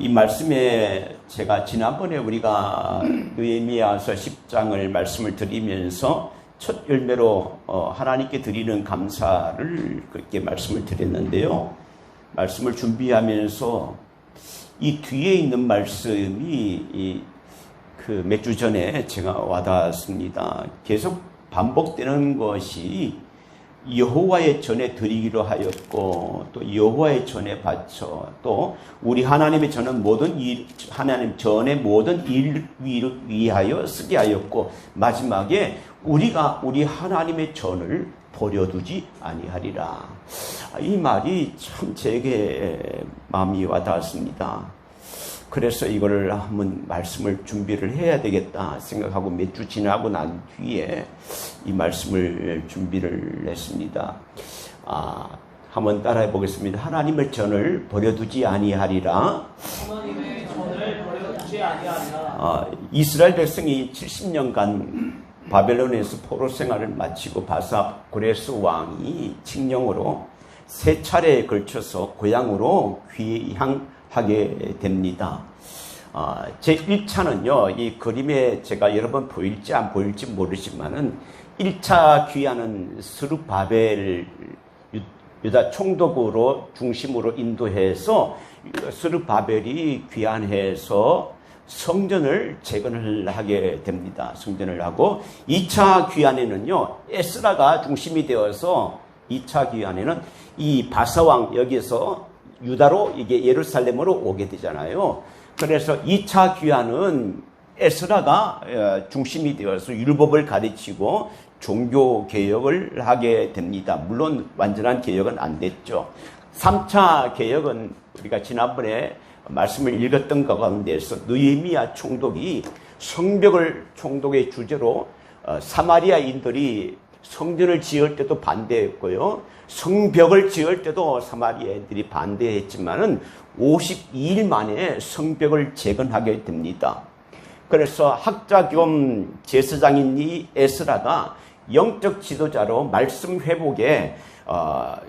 이 말씀에 제가 지난번에 우리가 느헤미야서 10장을 말씀을 드리면서 첫 열매로 하나님께 드리는 감사를 그렇게 말씀을 드렸는데요. 말씀을 준비하면서 이 뒤에 있는 말씀이 몇 주 전에 제가 와닿았습니다. 계속 반복되는 것이 여호와의 전에 드리기로 하였고 또 여호와의 전에 바쳐 또 우리 하나님의 전은 하나님 전에 모든 일을 위하여 쓰게 하였고 마지막에 우리가 우리 하나님의 전을 버려두지 아니하리라. 이 말이 참 제게 마음이 와닿았습니다. 그래서 이거를 한번 말씀을 준비를 해야 되겠다 생각하고 몇 주 지나고 난 뒤에 이 말씀을 준비를 했습니다. 한번 따라해 보겠습니다. 하나님의 전을 버려두지 아니하리라. 하나님의 전을 버려두지 아니하리라. 이스라엘 백성이 70년간 바벨론에서 포로 생활을 마치고 바사 고레스 왕이 칙령으로 3차례에 걸쳐서 고향으로 귀향하게 됩니다. 제 1차는요, 이 그림에 제가 여러 번 보일지 안 보일지 모르지만은 1차 귀환은 스룹바벨 유다 총독으로 중심으로 인도해서 스룹바벨이 귀환해서 성전을 재건을 하게 됩니다. 성전을 하고 2차 귀환에는요, 에스라가 중심이 되어서 2차 귀환에는 이 바사왕 여기서 유다로 이게 예루살렘으로 오게 되잖아요. 그래서 2차 귀환은 에스라가 중심이 되어서 율법을 가르치고 종교 개혁을 하게 됩니다. 물론 완전한 개혁은 안 됐죠. 3차 개혁은 우리가 지난번에 말씀을 읽었던 것 가운데서 느헤미야 총독이 성벽을 총독의 주제로 사마리아인들이 성전을 지을 때도 반대했고요. 성벽을 지을 때도 사마리아인들이 반대했지만은 52일 만에 성벽을 재건하게 됩니다. 그래서 학자 겸 제사장인 이 에스라가 영적 지도자로 말씀 회복에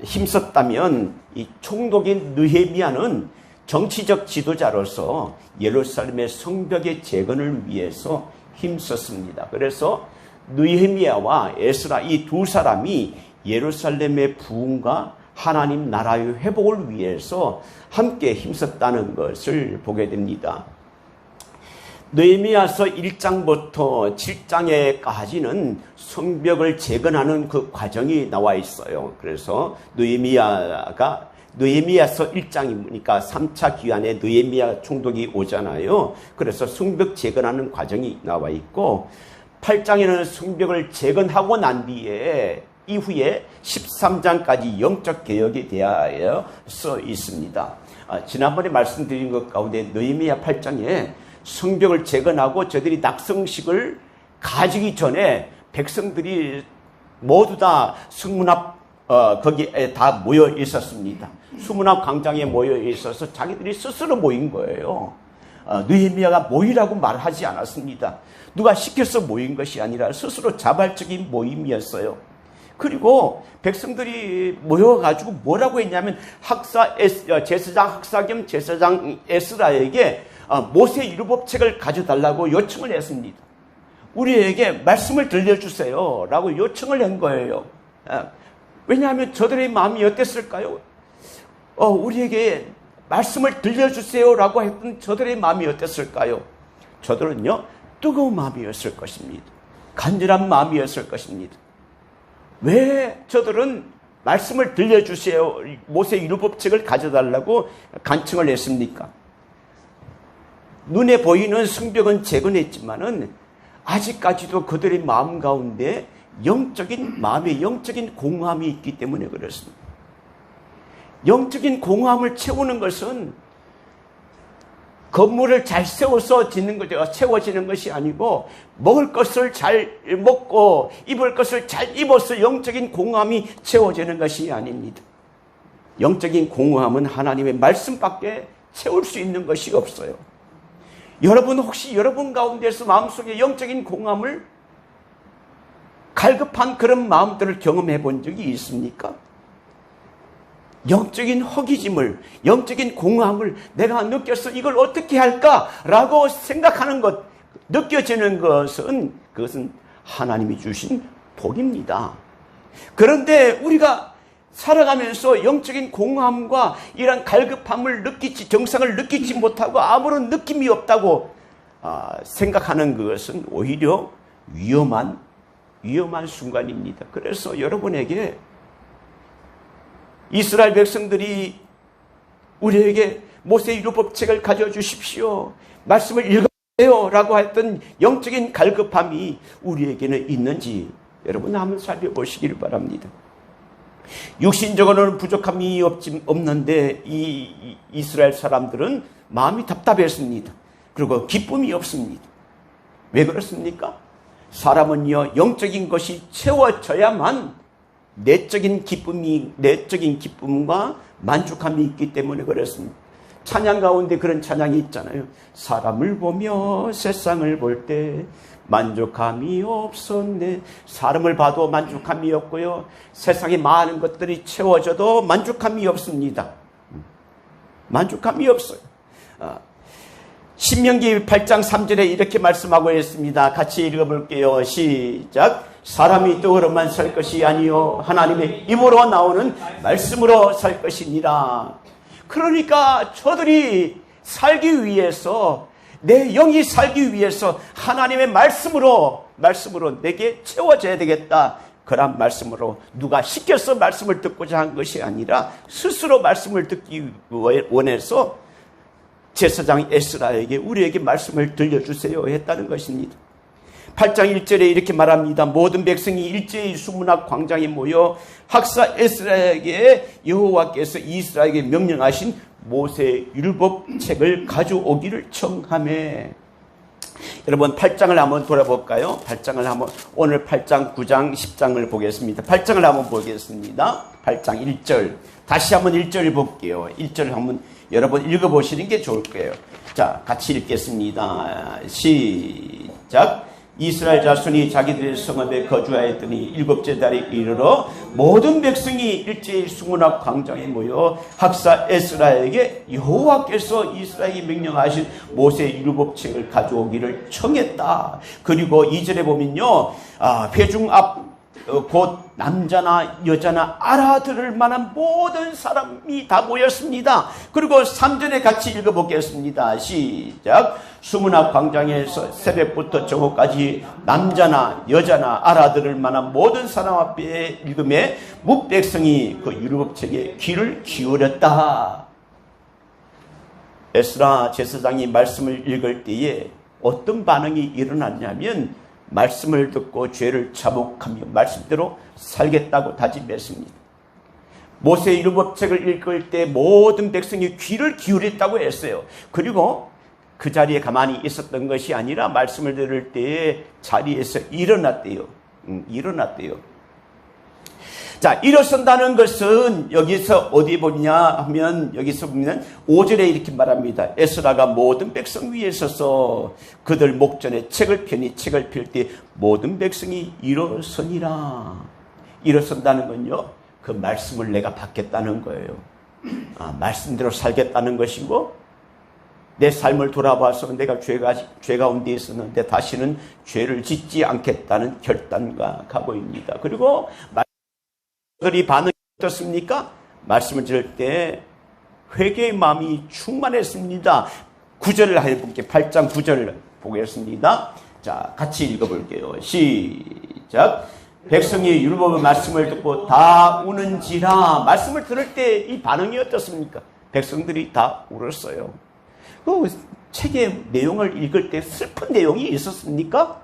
힘썼다면 이 총독인 느헤미야는 정치적 지도자로서 예루살렘의 성벽의 재건을 위해서 힘썼습니다. 그래서 느헤미야와 에스라 이 두 사람이 예루살렘의 부흥과 하나님 나라의 회복을 위해서 함께 힘썼다는 것을 보게 됩니다. 느헤미야서 1장부터 7장에까지는 성벽을 재건하는 그 과정이 나와 있어요. 그래서 느헤미야서 1장이니까 3차 기한에 느헤미야 총독이 오잖아요. 그래서 성벽 재건하는 과정이 나와 있고 8장에는 성벽을 재건하고 난 뒤에 이후에 13장까지 영적 개혁에 대하여 써 있습니다. 지난번에 말씀드린 것 가운데 느헤미야 8장에 성벽을 재건하고 저들이 낙성식을 가지기 전에 백성들이 모두 다 성문 앞 거기에 다 모여 있었습니다. 수문 앞 광장에 모여 있어서 자기들이 스스로 모인 거예요. 느헤미야가 모이라고 말하지 않았습니다. 누가 시켜서 모인 것이 아니라 스스로 자발적인 모임이었어요. 그리고 백성들이 모여가지고 뭐라고 했냐면 제사장 학사 겸 제사장 에스라에게 모세 율법책을 가져달라고 요청을 했습니다. 우리에게 말씀을 들려주세요 라고 요청을 한 거예요. 왜냐하면 저들의 마음이 어땠을까요? 우리에게 말씀을 들려주세요 라고 했던 저들의 마음이 어땠을까요? 저들은요, 뜨거운 마음이었을 것입니다. 간절한 마음이었을 것입니다. 왜 저들은 말씀을 들려주세요, 모세 율법책을 가져달라고 간청을 했습니까? 눈에 보이는 성벽은 재건했지만은 아직까지도 그들의 마음 가운데 마음의 영적인 공허함이 있기 때문에 그렇습니다. 영적인 공허함을 채우는 것은 건물을 잘 세워서 채워지는 것이 아니고 먹을 것을 잘 먹고 입을 것을 잘 입어서 영적인 공허함이 채워지는 것이 아닙니다. 영적인 공허함은 하나님의 말씀밖에 채울 수 있는 것이 없어요. 여러분 혹시 여러분 가운데서 마음속에 영적인 공허함을 갈급한 그런 마음들을 경험해 본 적이 있습니까? 영적인 허기짐을, 영적인 공허함을 내가 느껴서 이걸 어떻게 할까라고 생각하는 것, 느껴지는 것은 그것은 하나님이 주신 복입니다. 그런데 우리가 살아가면서 영적인 공허함과 이런 갈급함을 정상을 느끼지 못하고 아무런 느낌이 없다고 생각하는 그것은 오히려 위험한 순간입니다. 그래서 여러분에게 이스라엘 백성들이 우리에게 모세의 율법책을 가져주십시오, 말씀을 읽어주세요 라고 했던 영적인 갈급함이 우리에게는 있는지 여러분 한번 살펴보시길 바랍니다. 육신적으로는 부족함이 없는데 이 이스라엘 사람들은 마음이 답답했습니다. 그리고 기쁨이 없습니다. 왜 그렇습니까? 사람은요, 영적인 것이 채워져야만 내적인 기쁨과 만족함이 있기 때문에 그렇습니다. 찬양 가운데 그런 찬양이 있잖아요. 사람을 보며 세상을 볼 때 만족함이 없었네. 사람을 봐도 만족함이 없고요, 세상에 많은 것들이 채워져도 만족함이 없습니다. 만족함이 없어요. 신명기 8장 3절에 이렇게 말씀하고 있습니다. 같이 읽어볼게요. 시작. 사람이 떡으로만 살 것이 아니요 하나님의 입으로 나오는 말씀으로 살 것이니라. 그러니까 저들이 살기 위해서, 내 영이 살기 위해서 하나님의 말씀으로 내게 채워져야 되겠다. 그런 말씀으로 누가 시켜서 말씀을 듣고자 한 것이 아니라 스스로 말씀을 듣기 원해서 제사장 에스라에게 우리에게 말씀을 들려주세요 했다는 것입니다. 8장 1절에 이렇게 말합니다. 모든 백성이 일제히 수문학 광장에 모여 학사 에스라에게 여호와께서 이스라엘에게 명령하신 모세 율법책을 가져오기를 청하매. 여러분 8장을 한번 돌아볼까요? 8장을 오늘 8장, 9장, 10장을 보겠습니다. 8장을 한번 보겠습니다. 8장 1절. 다시 한번 1절을 볼게요. 1절을 한번 여러분 읽어보시는 게 좋을 거예요. 자, 같이 읽겠습니다. 시작. 이스라엘 자손이 자기들의 성읍에 거주하였더니 일곱째 달에 이르러 모든 백성이 일제히 수문학 광장에 모여 학사 에스라에게 여호와께서 이스라엘에게 명령하신 모세 율법책을 가져오기를 청했다. 그리고 2절에 보면요, 회중 앞 곧 남자나 여자나 알아들을 만한 모든 사람이 다 모였습니다. 그리고 3절에 같이 읽어보겠습니다. 시작. 수문학 광장에서 새벽부터 정오까지 남자나 여자나 알아들을 만한 모든 사람 앞에 읽음에 뭇백성이 그 율법책에 귀를 기울였다. 에스라 제사장이 말씀을 읽을 때에 어떤 반응이 일어났냐면 말씀을 듣고 죄를 자복하며 말씀대로 살겠다고 다짐했습니다. 모세의 율법책을 읽을 때 모든 백성이 귀를 기울였다고 했어요. 그리고 그 자리에 가만히 있었던 것이 아니라 말씀을 들을 때에 자리에서 일어났대요. 자, 일어선다는 것은 여기서 어디 보냐 하면 여기서 보면 5절에 이렇게 말합니다. 에스라가 모든 백성 위에 서서 그들 목전에 책을 펴니 책을 펼 때 모든 백성이 일어서니라. 일어선다는 건요, 그 말씀을 내가 받겠다는 거예요. 말씀대로 살겠다는 것이고, 내 삶을 돌아봐서 내가 죄 가운데 있었는데 다시는 죄를 짓지 않겠다는 결단과 각오입니다. 그리고 그들이 반응이 어떻습니까? 말씀을 들을 때 회개의 마음이 충만했습니다. 9절을 해볼게요. 8장 9절을 보겠습니다. 자, 같이 읽어볼게요. 시작. 백성이 율법의 말씀을 듣고 다 우는지라. 말씀을 들을 때 이 반응이 어떻습니까? 백성들이 다 울었어요. 그 책의 내용을 읽을 때 슬픈 내용이 있었습니까?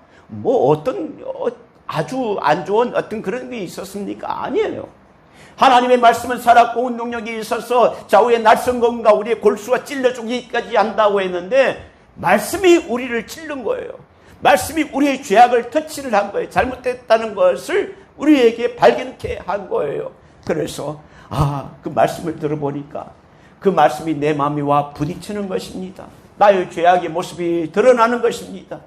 아주 안 좋은 어떤 그런 게 있었습니까? 아니에요. 하나님의 말씀은 살았고 운동력이 있어서 좌우의 날성검과 우리의 골수가 찔러주기까지 한다고 했는데 말씀이 우리를 찔른 거예요. 말씀이 우리의 죄악을 터치를 한 거예요. 잘못됐다는 것을 우리에게 발견케 한 거예요. 그래서 그 말씀을 들어보니까 그 말씀이 내 마음에 와 부딪히는 것입니다. 나의 죄악의 모습이 드러나는 것입니다.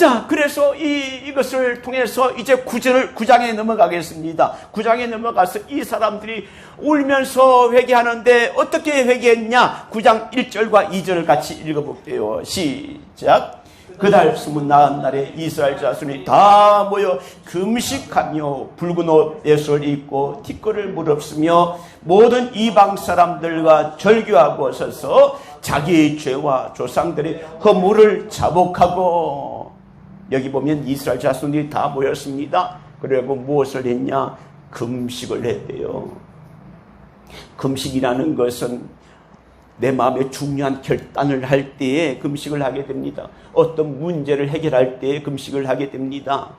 자, 그래서 이것을 통해서 이제 9장에 넘어가겠습니다. 9장에 넘어가서 이 사람들이 울면서 회개하는데 어떻게 회개했냐? 9장 1절과 2절을 같이 읽어볼게요. 시작. 그달 29날에 이스라엘 자손이 다 모여 금식하며 붉은 옷 예수를 입고 티끌을 무릅쓰며 모든 이방 사람들과 절규하고 서서 자기의 죄와 조상들의 허물을 자복하고, 여기 보면 이스라엘 자손들이 다 모였습니다. 그리고 무엇을 했냐? 금식을 했대요. 금식이라는 것은 내 마음에 중요한 결단을 할 때에 금식을 하게 됩니다. 어떤 문제를 해결할 때에 금식을 하게 됩니다.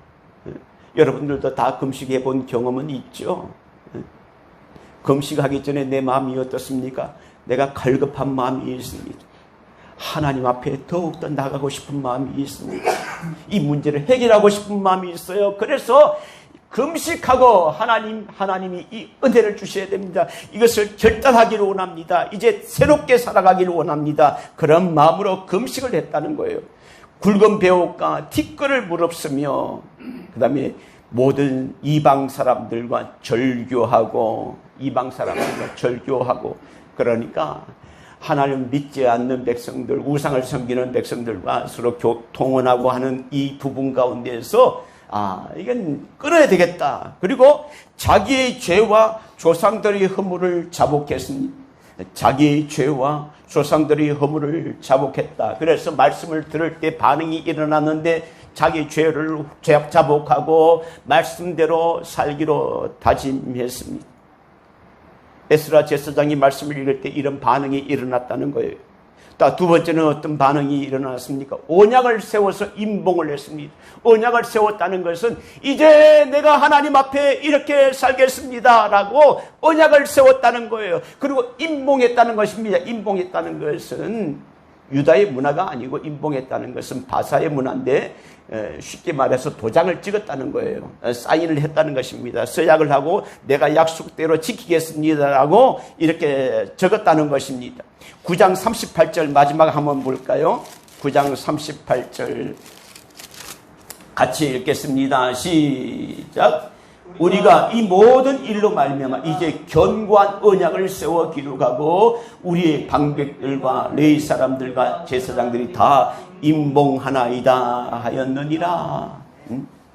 여러분들도 다 금식해 본 경험은 있죠? 금식하기 전에 내 마음이 어떻습니까? 내가 갈급한 마음이 있습니다. 하나님 앞에 더욱더 나가고 싶은 마음이 있습니다. 이 문제를 해결하고 싶은 마음이 있어요. 그래서 금식하고 하나님이 이 은혜를 주셔야 됩니다. 이것을 결단하기를 원합니다. 이제 새롭게 살아가기를 원합니다. 그런 마음으로 금식을 했다는 거예요. 굵은 배옷과 티끌을 무릅쓰며, 그 다음에 모든 이방 사람들과 절교하고, 그러니까 하나님 믿지 않는 백성들, 우상을 섬기는 백성들과 서로 동원하고 하는 이 부분 가운데에서 이건 끊어야 되겠다. 그리고 자기의 죄와 조상들의 허물을 자복했습니다. 자기의 죄와 조상들의 허물을 자복했다. 그래서 말씀을 들을 때 반응이 일어났는데 자기 죄를 자복하고 말씀대로 살기로 다짐했습니다. 에스라 제사장이 말씀을 읽을 때 이런 반응이 일어났다는 거예요. 두 번째는 어떤 반응이 일어났습니까? 언약을 세워서 임봉을 했습니다. 언약을 세웠다는 것은 이제 내가 하나님 앞에 이렇게 살겠습니다 라고 언약을 세웠다는 거예요. 그리고 임봉했다는 것입니다. 임봉했다는 것은 유다의 문화가 아니고 임봉했다는 것은 바사의 문화인데 쉽게 말해서 도장을 찍었다는 거예요. 사인을 했다는 것입니다. 서약을 하고 내가 약속대로 지키겠습니다라고 이렇게 적었다는 것입니다. 9장 38절 마지막 한번 볼까요? 9장 38절 같이 읽겠습니다. 시작. 우리가 이 모든 일로 말미암아 이제 견고한 언약을 세워 기록하고 우리의 방백들과 레위 사람들과 제사장들이 다 임봉하나이다 하였느니라.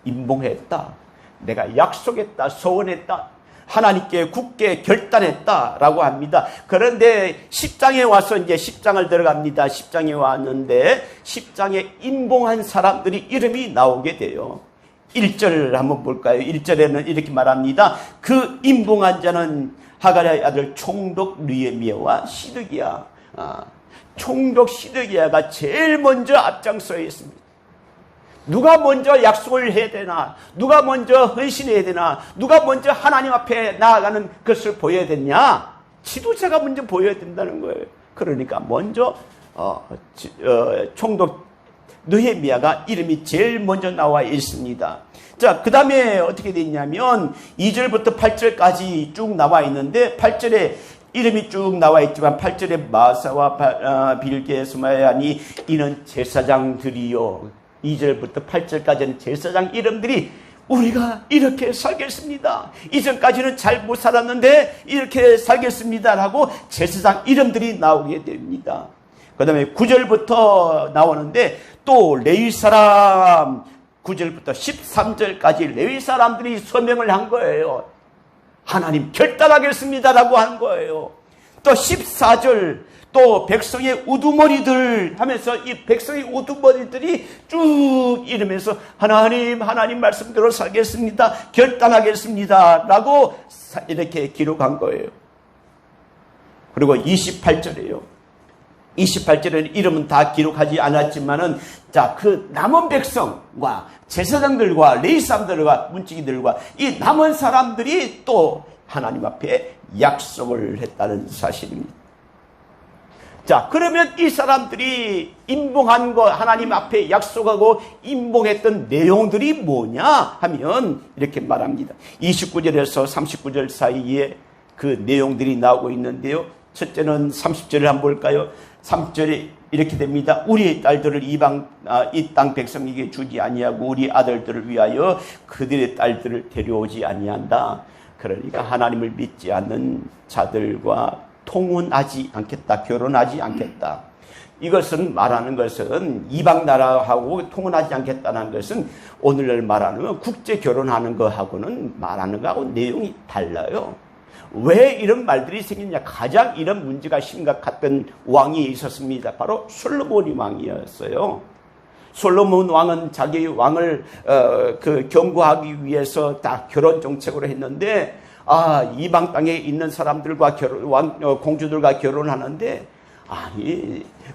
임봉했다. 내가 약속했다. 소원했다. 하나님께 굳게 결단했다라고 합니다. 그런데 10장에 와서 이제 10장을 들어갑니다. 10장에 왔는데 10장에 임봉한 사람들이 이름이 나오게 돼요. 1절을 한번 볼까요? 1절에는 이렇게 말합니다. 그 임봉한 자는 하갈의 아들 총독 느헤미야와 시드기야. 총독 시드기야가 제일 먼저 앞장서야 했습니다. 누가 먼저 약속을 해야 되나? 누가 먼저 헌신해야 되나? 누가 먼저 하나님 앞에 나아가는 것을 보여야 되냐? 지도자가 먼저 보여야 된다는 거예요. 그러니까 먼저 총독 느헤미야가 이름이 제일 먼저 나와 있습니다. 자, 그 다음에 어떻게 됐냐면 2절부터 8절까지 쭉 나와 있는데 8절에 이름이 쭉 나와 있지만 8절에 마사와 빌게 스마야니 이는 제사장들이요. 2절부터 8절까지는 제사장 이름들이 우리가 이렇게 살겠습니다. 이전까지는 잘 못 살았는데 이렇게 살겠습니다라고 제사장 이름들이 나오게 됩니다. 그 다음에 9절부터 나오는데 또 레위 사람 9절부터 13절까지 레위 사람들이 서명을 한 거예요. 하나님 결단하겠습니다라고 한 거예요. 또 14절 또 백성의 우두머리들 하면서 이 백성의 우두머리들이 쭉 이러면서 하나님 말씀대로 살겠습니다. 결단하겠습니다라고 이렇게 기록한 거예요. 그리고 28절이에요. 28절에는 이름은 다 기록하지 않았지만은 그 남은 백성과 제사장들과 레위 사람들과 문지기들과 이 남은 사람들이 또 하나님 앞에 약속을 했다는 사실입니다. 자, 그러면 이 사람들이 임봉한 거 하나님 앞에 약속하고 임봉했던 내용들이 뭐냐 하면 이렇게 말합니다. 29절에서 39절 사이에 그 내용들이 나오고 있는데요. 첫째는 30절을 한번 볼까요? 3절에 이렇게 됩니다. 우리의 딸들을 이 땅 백성에게 주지 아니하고 우리 아들들을 위하여 그들의 딸들을 데려오지 아니한다. 그러니까 하나님을 믿지 않는 자들과 통혼하지 않겠다. 결혼하지 않겠다. 이것은 말하는 것은 이방 나라하고 통혼하지 않겠다는 것은 오늘날 말하는 국제 결혼하는 거하고는 말하는 거하고 내용이 달라요. 왜 이런 말들이 생겼냐? 가장 이런 문제가 심각했던 왕이 있었습니다. 바로 솔로몬 왕이었어요. 솔로몬 왕은 자기 왕을 경고하기 위해서 다 결혼 정책으로 했는데 이방 땅에 있는 사람들과 공주들과 결혼하는데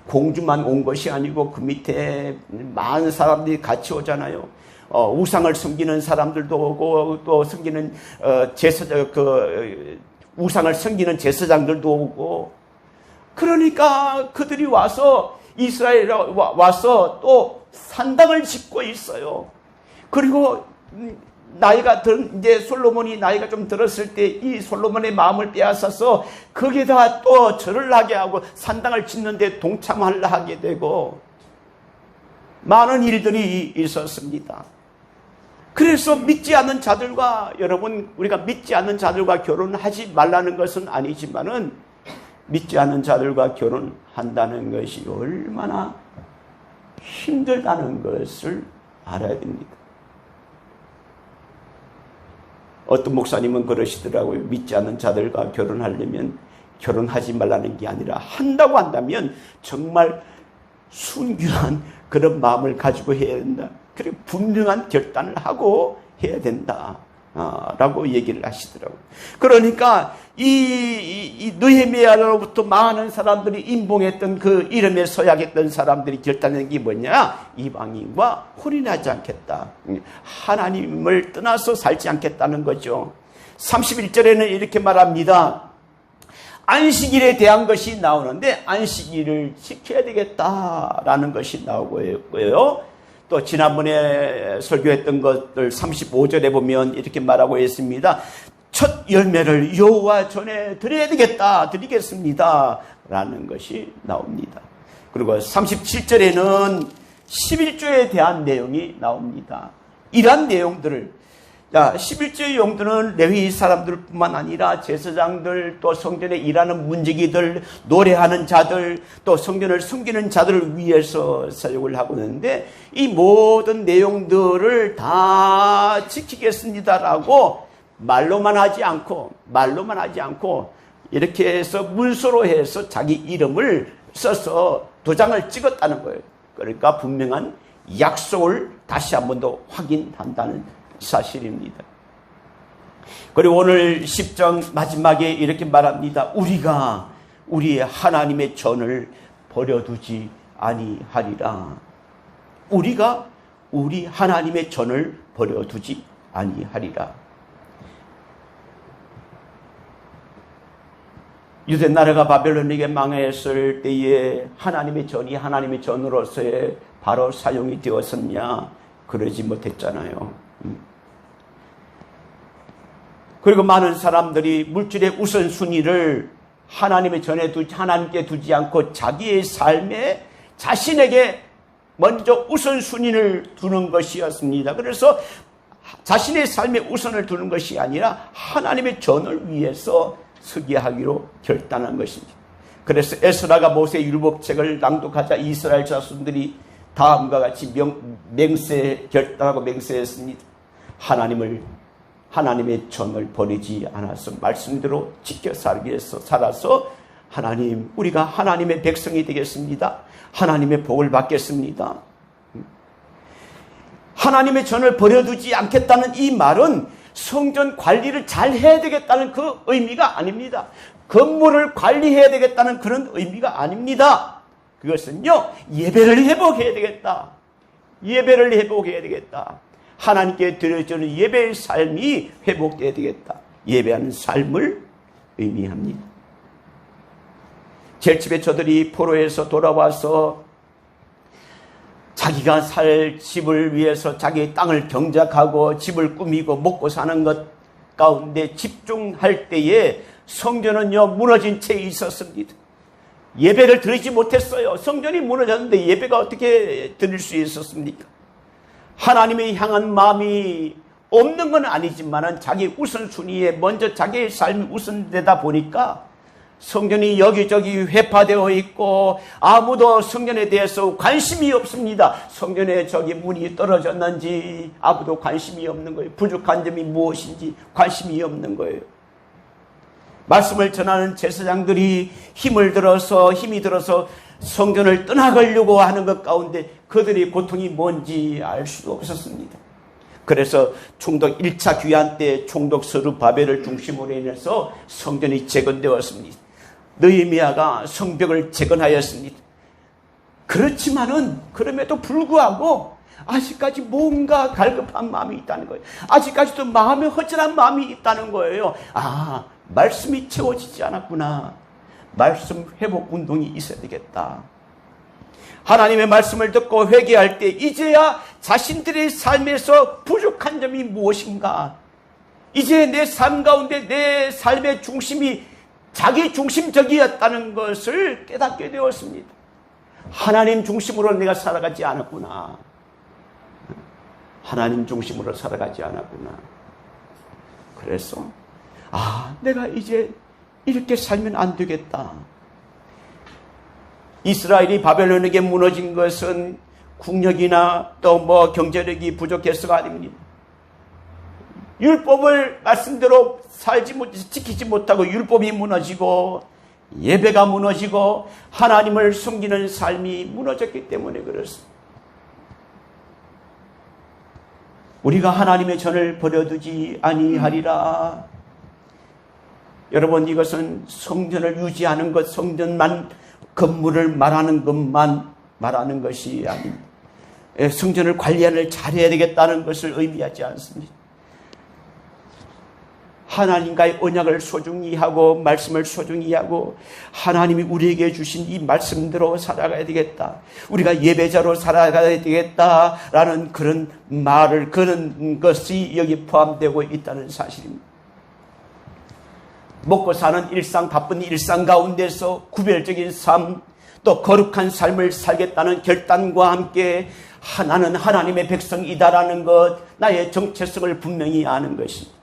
공주만 온 것이 아니고 그 밑에 많은 사람들이 같이 오잖아요. 우상을 섬기는 사람들도 오고 또 섬기는 우상을 섬기는 제사장들도 오고, 그러니까 그들이 와서 이스라엘에 와서 또 산당을 짓고 있어요. 그리고 이제 솔로몬이 나이가 좀 들었을 때 이 솔로몬의 마음을 빼앗아서 거기다가 또 절을 하게 하고 산당을 짓는데 동참하려 하게 되고 많은 일들이 있었습니다. 그래서 믿지 않는 자들과, 여러분, 우리가 믿지 않는 자들과 결혼하지 말라는 것은 아니지만은 믿지 않는 자들과 결혼한다는 것이 얼마나 힘들다는 것을 알아야 됩니다. 어떤 목사님은 그러시더라고요. 믿지 않는 자들과 결혼하려면 결혼하지 말라는 게 아니라 한다고 한다면 정말 순결한 그런 마음을 가지고 해야 된다. 그리고 분명한 결단을 하고 해야 된다. 라고 얘기를 하시더라고요. 그러니까 이 느헤미야로부터 많은 사람들이 임봉했던 그 이름에 서약했던 사람들이 결단한 게 뭐냐? 이방인과 혼인하지 않겠다. 하나님을 떠나서 살지 않겠다는 거죠. 31절에는 이렇게 말합니다. 안식일에 대한 것이 나오는데 안식일을 지켜야 되겠다라는 것이 나오고요. 또 지난번에 설교했던 것들 35절에 보면 이렇게 말하고 있습니다. 첫 열매를 여호와 전에 드려야 되겠다, 드리겠습니다 라는 것이 나옵니다. 그리고 37절에는 11조에 대한 내용이 나옵니다. 이러한 내용들을 11조의 용도는 레위 사람들뿐만 아니라 제사장들, 또 성전에 일하는 문지기들, 노래하는 자들, 또 성전을 섬기는 자들을 위해서 사용을 하고 있는데 이 모든 내용들을 다 지키겠습니다라고 말로만 하지 않고 이렇게 해서 문서로 해서 자기 이름을 써서 도장을 찍었다는 거예요. 그러니까 분명한 약속을 다시 한 번 더 확인한다는 사실입니다. 그리고 오늘 10장 마지막에 이렇게 말합니다. 우리가 우리 하나님의 전을 버려두지 아니하리라. 우리가 우리 하나님의 전을 버려두지 아니하리라. 유대 나라가 바벨론에게 망했을 때에 하나님의 전이 하나님의 전으로서의 바로 사용이 되었었냐? 그러지 못했잖아요. 그리고 많은 사람들이 물질의 우선순위를 하나님께 두지 않고 자기의 삶에 자신에게 먼저 우선순위를 두는 것이었습니다. 그래서 자신의 삶에 우선을 두는 것이 아니라 하나님의 전을 위해서 서게 하기로 결단한 것입니다. 그래서 에스라가 모세의 율법책을 낭독하자 이스라엘 자손들이 다음과 같이 결단하고 맹세했습니다. 하나님의 전을 버리지 않아서 말씀대로 지켜 살기 위해서 살아서 하나님, 우리가 하나님의 백성이 되겠습니다. 하나님의 복을 받겠습니다. 하나님의 전을 버려두지 않겠다는 이 말은 성전 관리를 잘 해야 되겠다는 그 의미가 아닙니다. 건물을 관리해야 되겠다는 그런 의미가 아닙니다. 그것은요, 예배를 회복해야 되겠다. 예배를 회복해야 되겠다. 하나님께 드려지는 예배의 삶이 회복돼야 되겠다. 예배하는 삶을 의미합니다. 젤집의 저들이 포로에서 돌아와서 자기가 살 집을 위해서 자기의 땅을 경작하고 집을 꾸미고 먹고 사는 것 가운데 집중할 때에 성전은요 무너진 채 있었습니다. 예배를 드리지 못했어요. 성전이 무너졌는데 예배가 어떻게 드릴 수 있었습니까? 하나님을 향한 마음이 없는 건 아니지만 자기 우선순위에 먼저 자기의 삶이 우선되다 보니까 성전이 여기저기 회파되어 있고 아무도 성전에 대해서 관심이 없습니다. 성전에 저기 문이 떨어졌는지 아무도 관심이 없는 거예요. 부족한 점이 무엇인지 관심이 없는 거예요. 말씀을 전하는 제사장들이 힘이 들어서 성전을 떠나가려고 하는 것 가운데 그들의 고통이 뭔지 알 수도 없었습니다. 그래서 총독 1차 귀환 때 총독 스룹바벨을 중심으로 인해서 성전이 재건되었습니다. 느헤미야가 성벽을 재건하였습니다. 그렇지만은 그럼에도 불구하고 아직까지 뭔가 갈급한 마음이 있다는 거예요. 아직까지도 마음에 허전한 마음이 있다는 거예요. 아, 말씀이 채워지지 않았구나. 말씀 회복 운동이 있어야 되겠다. 하나님의 말씀을 듣고 회개할 때 이제야 자신들의 삶에서 부족한 점이 무엇인가? 이제 내 삶 가운데 내 삶의 중심이 자기 중심적이었다는 것을 깨닫게 되었습니다. 하나님 중심으로 내가 살아가지 않았구나. 하나님 중심으로 살아가지 않았구나. 그래서 내가 이제 이렇게 살면 안 되겠다. 이스라엘이 바벨론에게 무너진 것은 국력이나 또 경제력이 부족해서가 아닙니다. 율법을 말씀대로 지키지 못하고 율법이 무너지고 예배가 무너지고 하나님을 섬기는 삶이 무너졌기 때문에 그렇습니다. 우리가 하나님의 전을 버려두지 아니하리라. 여러분, 이것은 성전을 유지하는 것, 성전만 건물을 말하는 것만 말하는 것이 아닙니다. 성전을 관리를 잘해야 되겠다는 것을 의미하지 않습니다. 하나님과의 언약을 소중히 하고 말씀을 소중히 하고 하나님이 우리에게 주신 이 말씀대로 살아가야 되겠다. 우리가 예배자로 살아가야 되겠다라는 그런 것이 여기 포함되고 있다는 사실입니다. 먹고 사는 일상, 바쁜 일상 가운데서 구별적인 삶, 또 거룩한 삶을 살겠다는 결단과 함께 나는 하나님의 백성이다라는 것, 나의 정체성을 분명히 아는 것입니다.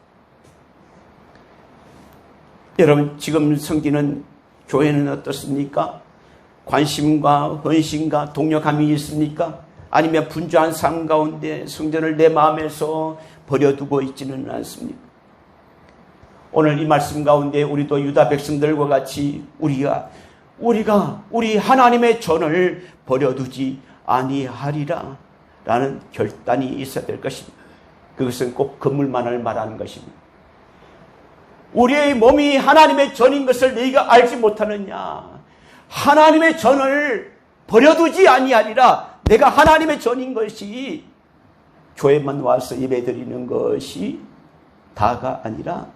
여러분, 지금 섬기는 교회는 어떻습니까? 관심과 헌신과 동력함이 있습니까? 아니면 분주한 삶 가운데 성전을 내 마음에서 버려두고 있지는 않습니까? 오늘 이 말씀 가운데 우리도 유다 백성들과 같이 우리 하나님의 전을 버려두지 아니하리라 라는 결단이 있어야 될 것입니다. 그것은 꼭 건물만을 말하는 것입니다. 우리의 몸이 하나님의 전인 것을 너희가 알지 못하느냐? 하나님의 전을 버려두지 아니하리라. 내가 하나님의 전인 것이 교회만 와서 예배드리는 것이 다가 아니라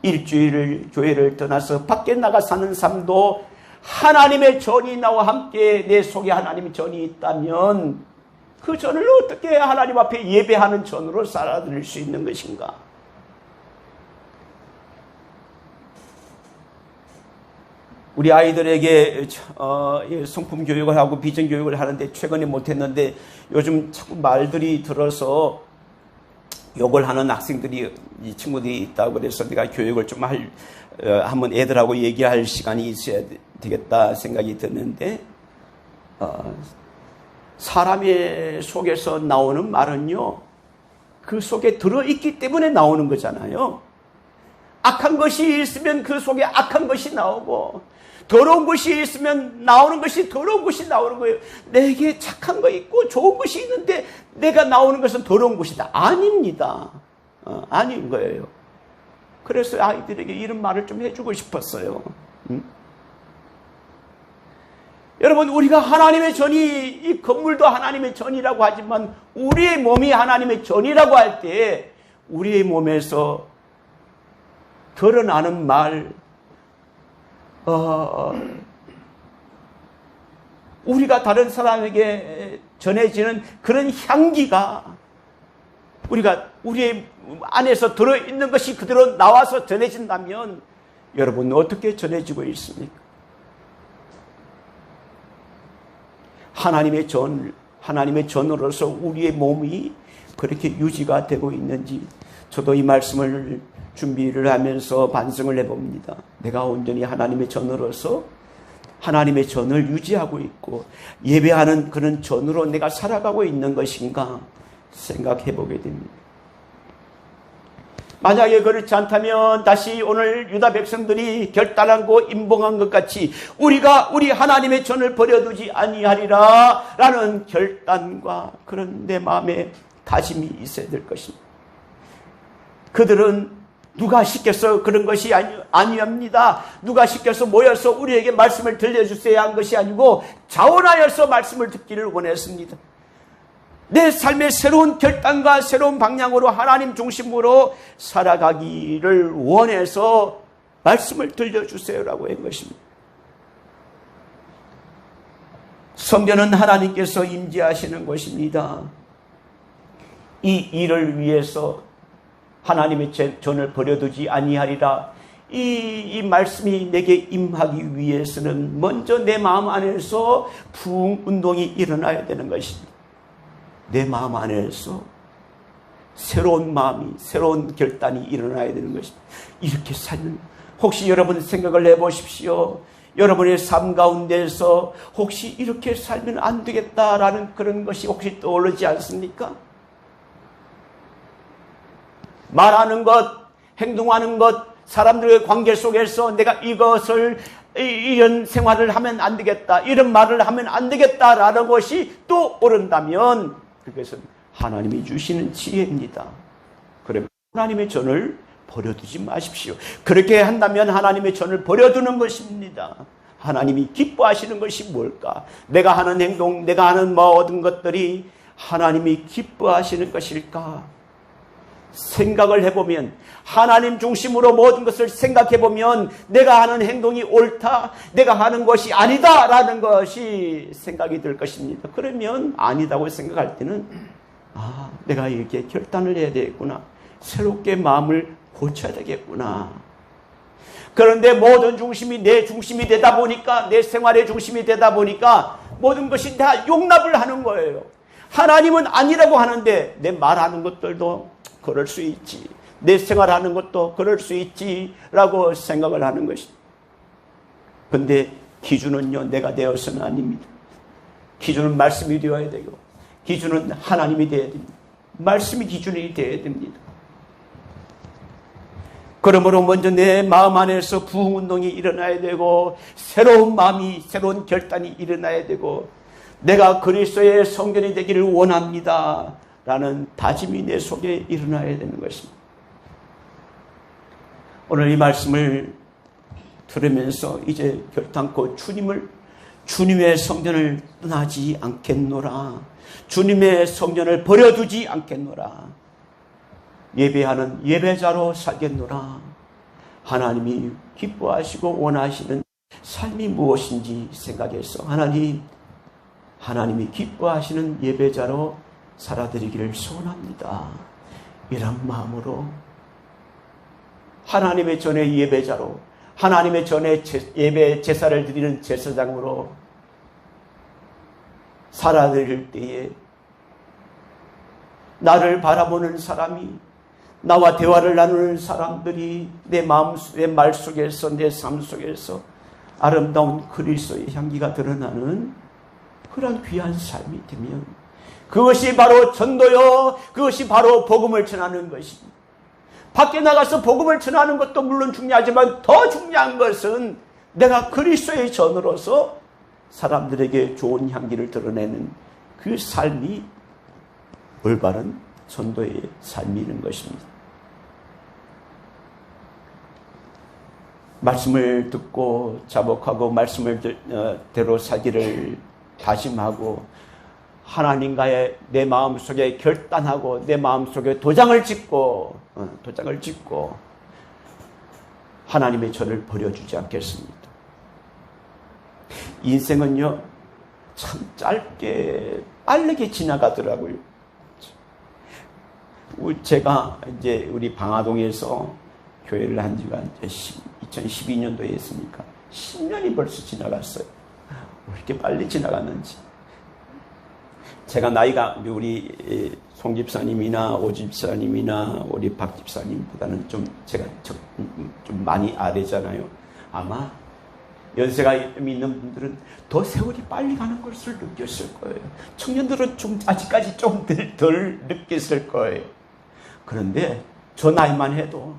일주일을 교회를 떠나서 밖에 나가 사는 삶도 하나님의 전이 나와 함께 내 속에 하나님의 전이 있다면 그 전을 어떻게 하나님 앞에 예배하는 전으로 살아드릴 수 있는 것인가? 우리 아이들에게 성품 교육을 하고 비전 교육을 하는데 최근에 못했는데 요즘 자꾸 말들이 들어서 욕을 하는 학생들이 이 친구들이 있다고 그래서 내가 교육을 좀 한번 애들하고 얘기할 시간이 있어야 되겠다 생각이 드는데 사람의 속에서 나오는 말은요 그 속에 들어있기 때문에 나오는 거잖아요. 악한 것이 있으면 그 속에 악한 것이 나오고 더러운 것이 있으면 나오는 것이 더러운 것이 나오는 거예요. 내게 착한 거 있고 좋은 것이 있는데 내가 나오는 것은 더러운 것이다. 아닙니다. 아닌 거예요. 그래서 아이들에게 이런 말을 좀 해주고 싶었어요. 여러분, 우리가 하나님의 전이, 이 건물도 하나님의 전이라고 하지만 우리의 몸이 하나님의 전이라고 할 때 우리의 몸에서 드러나는 말, 우리가 다른 사람에게 전해지는 그런 향기가 우리의 안에서 들어있는 것이 그대로 나와서 전해진다면 여러분 어떻게 전해지고 있습니까? 하나님의 전으로서 우리의 몸이 그렇게 유지가 되고 있는지 저도 이 말씀을 준비를 하면서 반성을 해봅니다. 내가 온전히 하나님의 전으로서 하나님의 전을 유지하고 있고 예배하는 그런 전으로 내가 살아가고 있는 것인가 생각해 보게 됩니다. 만약에 그렇지 않다면 다시 오늘 유다 백성들이 결단하고 임봉한 것 같이 우리가 우리 하나님의 전을 버려두지 아니하리라 라는 결단과 그런 내 마음에 다짐이 있어야 될 것입니다. 그들은 누가 시켜서 그런 것이 아니합니다. 누가 시켜서 모여서 우리에게 말씀을 들려주셔야 한 것이 아니고 자원하여서 말씀을 듣기를 원했습니다. 내 삶의 새로운 결단과 새로운 방향으로 하나님 중심으로 살아가기를 원해서 말씀을 들려주세요라고 한 것입니다. 성전은 하나님께서 임재하시는 것입니다. 이 일을 위해서 하나님의 전을 버려두지 아니하리라. 이 말씀이 내게 임하기 위해서는 먼저 내 마음 안에서 부흥 운동이 일어나야 되는 것입니다. 내 마음 안에서 새로운 마음이, 새로운 결단이 일어나야 되는 것입니다. 이렇게 살면, 혹시 여러분 생각을 해보십시오. 여러분의 삶 가운데서 혹시 이렇게 살면 안 되겠다라는 그런 것이 혹시 떠오르지 않습니까? 말하는 것, 행동하는 것, 사람들의 관계 속에서 내가 이런 생활을 하면 안 되겠다, 이런 말을 하면 안 되겠다라는 것이 또 오른다면 그것은 하나님이 주시는 지혜입니다. 그러면 하나님의 전을 버려두지 마십시오. 그렇게 한다면 하나님의 전을 버려두는 것입니다. 하나님이 기뻐하시는 것이 뭘까? 내가 하는 행동, 내가 하는 모든 것들이 하나님이 기뻐하시는 것일까? 생각을 해보면, 하나님 중심으로 모든 것을 생각해보면 내가 하는 행동이 옳다, 내가 하는 것이 아니다라는 것이 생각이 들 것입니다. 그러면 아니다고 생각할 때는 내가 이렇게 결단을 해야 되겠구나, 새롭게 마음을 고쳐야 되겠구나. 그런데 모든 중심이 내 중심이 되다 보니까, 내 생활의 중심이 되다 보니까 모든 것이 다 용납을 하는 거예요. 하나님은 아니라고 하는데 내 말하는 것들도 그럴 수 있지, 내 생활하는 것도 그럴 수 있지라고 생각을 하는 것입니다. 그런데 기준은요, 내가 되어서는 아닙니다. 기준은 말씀이 되어야 되고, 기준은 하나님이 되어야 됩니다. 말씀이 기준이 되어야 됩니다. 그러므로 먼저 내 마음 안에서 부흥운동이 일어나야 되고, 새로운 마음이, 새로운 결단이 일어나야 되고, 내가 그리스도의 성전이 되기를 원합니다 라는 다짐이 내 속에 일어나야 되는 것입니다. 오늘 이 말씀을 들으면서 이제 결단코 주님의 성전을 떠나지 않겠노라, 주님의 성전을 버려두지 않겠노라, 예배하는 예배자로 살겠노라, 하나님이 기뻐하시고 원하시는 삶이 무엇인지 생각해서 하나님이 기뻐하시는 예배자로 살아드리기를 소원합니다. 이런 마음으로 하나님의 전의 예배자로, 하나님의 전에 예배 제사를 드리는 제사장으로 살아드릴 때에 나를 바라보는 사람이, 나와 대화를 나누는 사람들이 내 말 속에서, 내 삶 속에서 아름다운 그리스도의 향기가 드러나는 그런 귀한 삶이 되면 그것이 바로 전도요, 그것이 바로 복음을 전하는 것입니다. 밖에 나가서 복음을 전하는 것도 물론 중요하지만 더 중요한 것은 내가 그리스도의 전으로서 사람들에게 좋은 향기를 드러내는 그 삶이 올바른 전도의 삶이는 것입니다. 말씀을 듣고 자복하고 말씀을 대로 살기를 다짐하고 하나님과의 내 마음속에 결단하고 내 마음속에 도장을 짓고 하나님의 전을 버려주지 않겠습니다. 인생은요, 참 짧게 빠르게 지나가더라고요. 제가 이제 우리 방화동에서 교회를 한 지가 이제 2012년도에 했으니까 10년이 벌써 지나갔어요. 왜 이렇게 빨리 지나갔는지. 제가 나이가 우리 송 집사님이나 오 집사님이나 우리 박 집사님보다는 제가 좀 많이 아래잖아요. 아마 연세가 있는 분들은 더 세월이 빨리 가는 것을 느꼈을 거예요. 청년들은 아직까지 좀 덜 느꼈을 거예요. 그런데 저 나이만 해도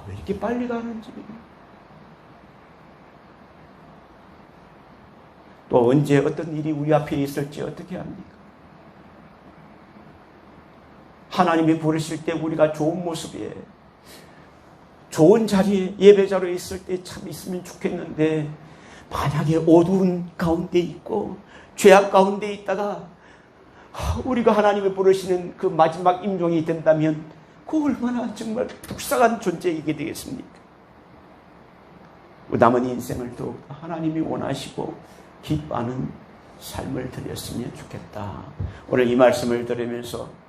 왜 이렇게 빨리 가는지, 또 언제 어떤 일이 우리 앞에 있을지 어떻게 합니까? 하나님이 부르실 때 우리가 좋은 모습에, 좋은 자리에, 예배자로 있을 때 참 있으면 좋겠는데, 만약에 어두운 가운데 있고 죄악 가운데 있다가 우리가 하나님이 부르시는 그 마지막 임종이 된다면 그 얼마나 정말 불쌍한 존재이게 되겠습니까? 남은 인생을 더욱 하나님이 원하시고 기뻐하는 삶을 드렸으면 좋겠다. 오늘 이 말씀을 들으면서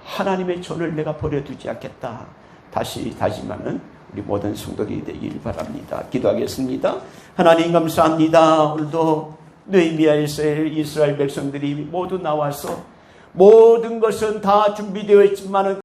하나님의 전을 내가 버려두지 않겠다. 다시 다짐하는 우리 모든 성도들이 되길 바랍니다. 기도하겠습니다. 하나님 감사합니다. 오늘도 느헤미야에서 이스라엘 백성들이 모두 나와서 모든 것은 다 준비되어 있지만